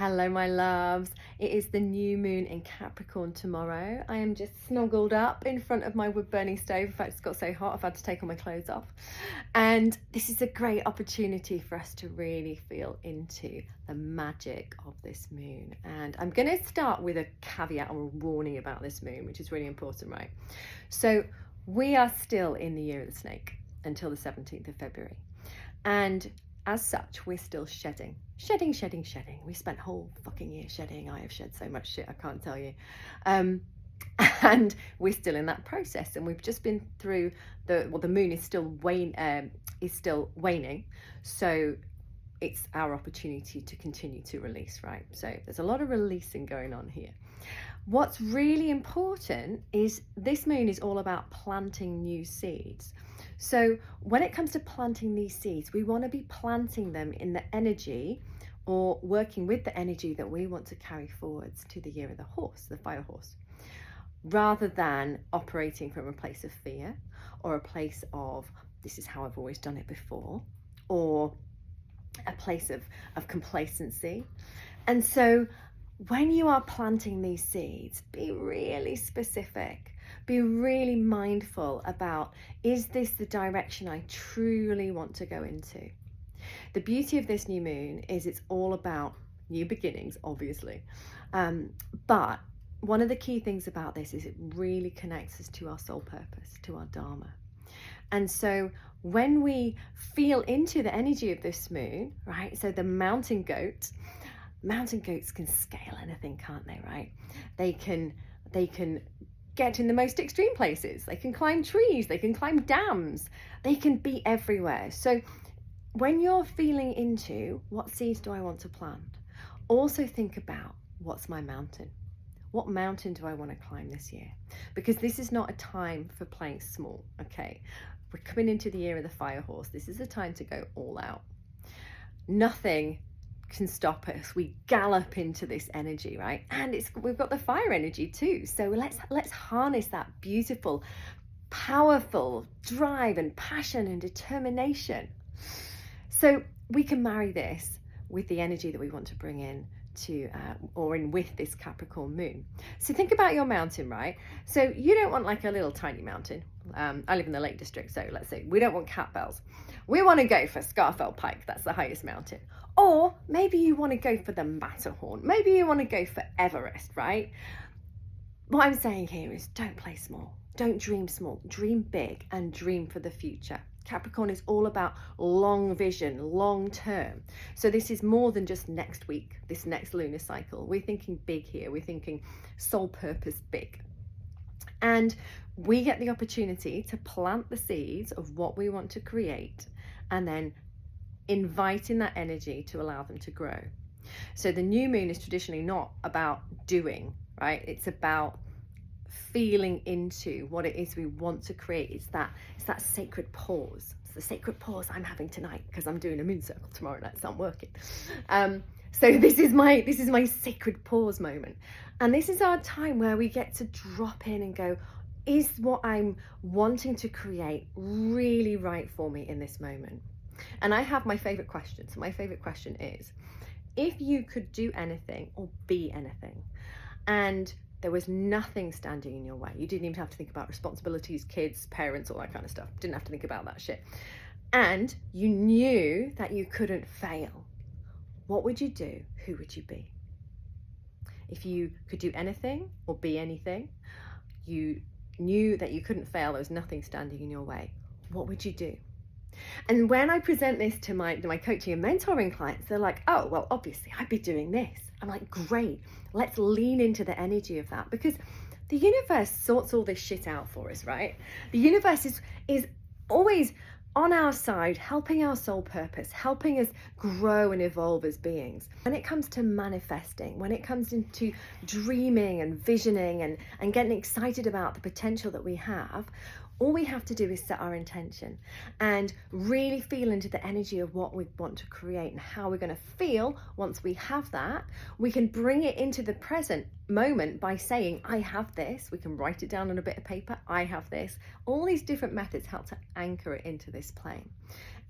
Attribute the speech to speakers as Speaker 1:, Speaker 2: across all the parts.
Speaker 1: Hello, my loves. It is the new moon in Capricorn tomorrow. I am just snuggled up in front of my wood burning stove. In fact, it's got so hot I've had to take all my clothes off. And this is a great opportunity for us to really feel into the magic of this moon. And I'm going to start with a caveat or a warning about this moon, which is really important, right? So we are still in the year of the snake until the 17th of February. And as such, we're still shedding. We spent a whole fucking year shedding. I have shed so much shit, I can't tell you. And we're still in that process. And we've just been through the moon is still waning. So it's our opportunity to continue to release, right? So there's a lot of releasing going on here. What's really important is this moon is all about planting new seeds. So when it comes to planting these seeds, we want to be planting them in the energy or working with the energy that we want to carry forwards to the year of the horse, the fire horse, rather than operating from a place of fear or a place of this is how I've always done it before, or a place of complacency. And so when you are planting these seeds, be really specific. Be really mindful about, is this the direction I truly want to go into? The beauty of this new moon is it's all about new beginnings, obviously. But one of the key things about this is it really connects us to our soul purpose, to our dharma. And so when we feel into the energy of this moon, right? So the mountain goats can scale anything, can't they, right? They can get in the most extreme places. They can climb trees, they can climb dams, they can be everywhere. So when you're feeling into what seeds do I want to plant, also think about what's my mountain? What mountain do I want to climb this year? Because this is not a time for playing small, okay? We're coming into the year of the fire horse. This is the time to go all out. Nothing can stop us. We gallop into this energy, right? And we've got the fire energy too. So let's harness that beautiful, powerful drive and passion and determination. So we can marry this with the energy that we want to bring in with this Capricorn moon. So think about your mountain, right? So you don't want like a little tiny mountain. I live in the Lake District, so let's say we don't want Cat Bells. We want to go for Scarfell Pike. That's the highest mountain. Or maybe you want to go for the Matterhorn. Maybe you want to go for Everest, right? What I'm saying here is don't play small. Don't dream small. Dream big and dream for the future. Capricorn is all about long vision, long term. So this is more than just next week, this next lunar cycle. We're thinking big here. We're thinking soul purpose big. And we get the opportunity to plant the seeds of what we want to create and then inviting that energy to allow them to grow. So the new moon is traditionally not about doing, right? It's about feeling into what it is we want to create. It's that sacred pause. It's the sacred pause I'm having tonight because I'm doing a moon circle tomorrow night, so I'm working. So this is my sacred pause moment. And this is our time where we get to drop in and go, is what I'm wanting to create really right for me in this moment? And I have my favorite question. So my favorite question is, if you could do anything or be anything, and there was nothing standing in your way, you didn't even have to think about responsibilities, kids, parents, all that kind of stuff. Didn't have to think about that shit. And you knew that you couldn't fail. What would you do? Who would you be? If you could do anything or be anything, you knew that you couldn't fail, there was nothing standing in your way, what would you do? And when I present this to my coaching and mentoring clients, they're like, oh, well, obviously I'd be doing this. I'm like, great, let's lean into the energy of that, because the universe sorts all this shit out for us, right? The universe is always on our side, helping our soul purpose, helping us grow and evolve as beings. When it comes to manifesting, when it comes into dreaming and visioning and getting excited about the potential that we have, all we have to do is set our intention and really feel into the energy of what we want to create and how we're going to feel once we have that. We can bring it into the present moment by saying, I have this. We can write it down on a bit of paper. I have this. All these different methods help to anchor it into this plane.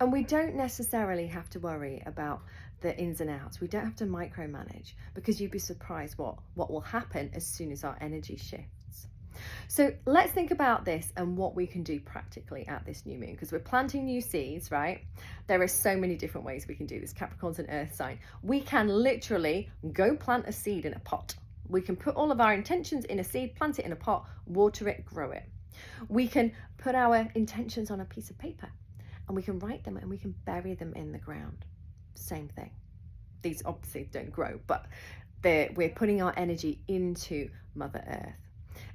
Speaker 1: And we don't necessarily have to worry about the ins and outs. We don't have to micromanage, because you'd be surprised what will happen as soon as our energy shifts. So let's think about this and what we can do practically at this new moon, because we're planting new seeds, right? There are so many different ways we can do this. Capricorn's an earth sign. We can literally go plant a seed in a pot. We can put all of our intentions in a seed, plant it in a pot, water it, grow it. We can put our intentions on a piece of paper, and we can write them, and we can bury them in the ground. Same thing. These obviously don't grow, but we're putting our energy into Mother Earth.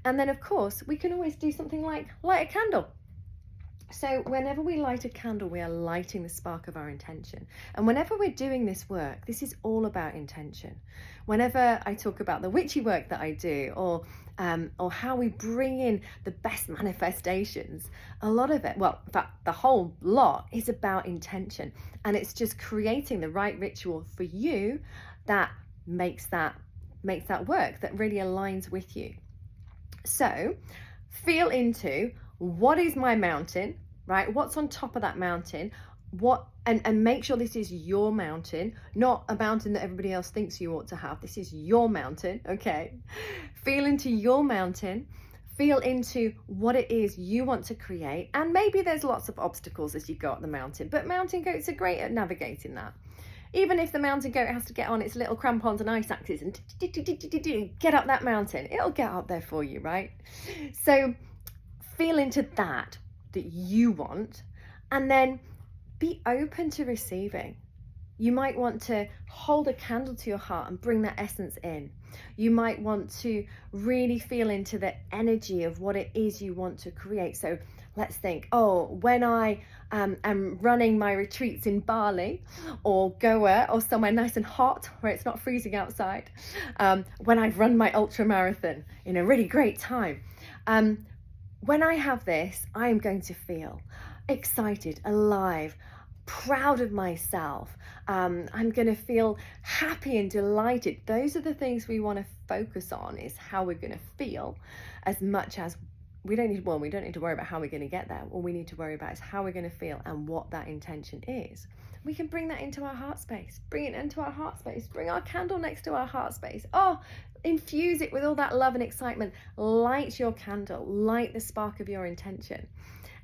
Speaker 1: And then, of course, we can always do something like light a candle. So whenever we light a candle, we are lighting the spark of our intention. And whenever we're doing this work, this is all about intention. Whenever I talk about the witchy work that I do, or how we bring in the best manifestations, a lot of it, well, in fact, the whole lot is about intention. And it's just creating the right ritual for you that makes that work, that really aligns with you. So feel into, what is my mountain, right? What's on top of that mountain? And make sure this is your mountain, not a mountain that everybody else thinks you ought to have. This is your mountain, okay? Feel into your mountain. Feel into what it is you want to create. And maybe there's lots of obstacles as you go up the mountain, but mountain goats are great at navigating that. Even if the mountain goat has to get on its little crampons and ice axes and get up that mountain, it'll get up there for you, right? So feel into that you want, and then be open to receiving. You might want to hold a candle to your heart and bring that essence in. You might want to really feel into the energy of what it is you want to create. So let's think, when I am running my retreats in Bali or Goa or somewhere nice and hot where it's not freezing outside, when I've run my ultra marathon in a really great time, when I have this, I am going to feel excited, alive, proud of myself. I'm going to feel happy and delighted. Those are the things we want to focus on, is how we're going to feel, as much as we don't need to worry about how we're going to get there. All we need to worry about is how we're going to feel and what that intention is. We can bring that into our heart space, bring it into our heart space, bring our candle next to our heart space. Infuse it with all that love and excitement. Light your candle, light the spark of your intention.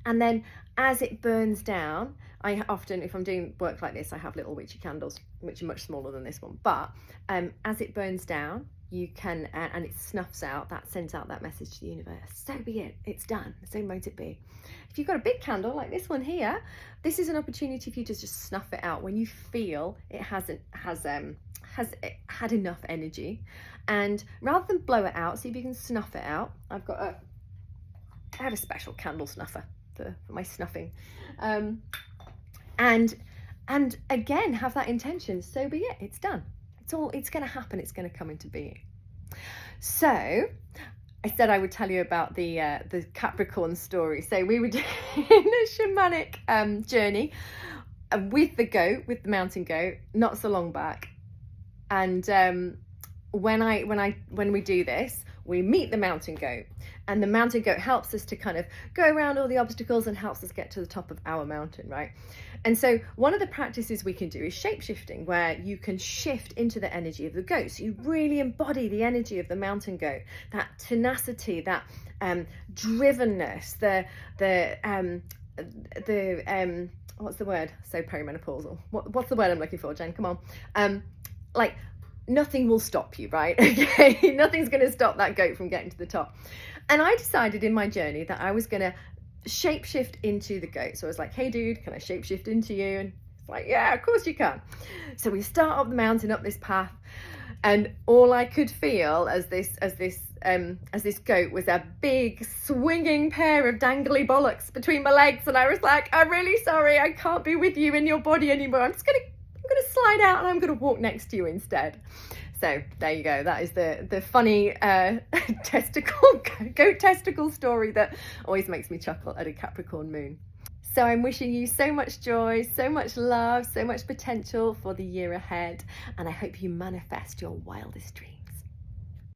Speaker 1: And then as it burns down, I often, if I'm doing work like this, I have little witchy candles, which are much smaller than this one. But as it burns down, you can, and it snuffs out, that sends out that message to the universe. So be it, it's done, so mote it be. If you've got a big candle like this one here, this is an opportunity for you to just snuff it out when you feel it has had enough energy. And rather than blow it out, see if you can snuff it out. I have a special candle snuffer for my snuffing. And again, have that intention. So be it, it's done. It's going to happen. It's going to come into being. So I said I would tell you about the Capricorn story. So we were doing a shamanic journey with the mountain goat, not so long back. And when we do this, we meet the mountain goat, and the mountain goat helps us to kind of go around all the obstacles and helps us get to the top of our mountain, right? And so one of the practices we can do is shape-shifting, where you can shift into the energy of the goat. So you really embody the energy of the mountain goat, that tenacity, that drivenness, the what's the word? So perimenopausal. What's the word I'm looking for, Jen? Come on. Like, nothing will stop you, right? Okay, nothing's going to stop that goat from getting to the top. And I decided in my journey that I was going to shapeshift into the goat. So I was like, hey dude, can I shapeshift into you? And it's like, yeah, of course you can. So we start up the mountain, up this path, and all I could feel as this goat was a big swinging pair of dangly bollocks between my legs. And I was like, I'm really sorry, I can't be with you in your body anymore. I'm going to slide out and I'm going to walk next to you instead. So there you go. That is the funny goat testicle story that always makes me chuckle at a Capricorn moon. So I'm wishing you so much joy, so much love, so much potential for the year ahead. And I hope you manifest your wildest dreams.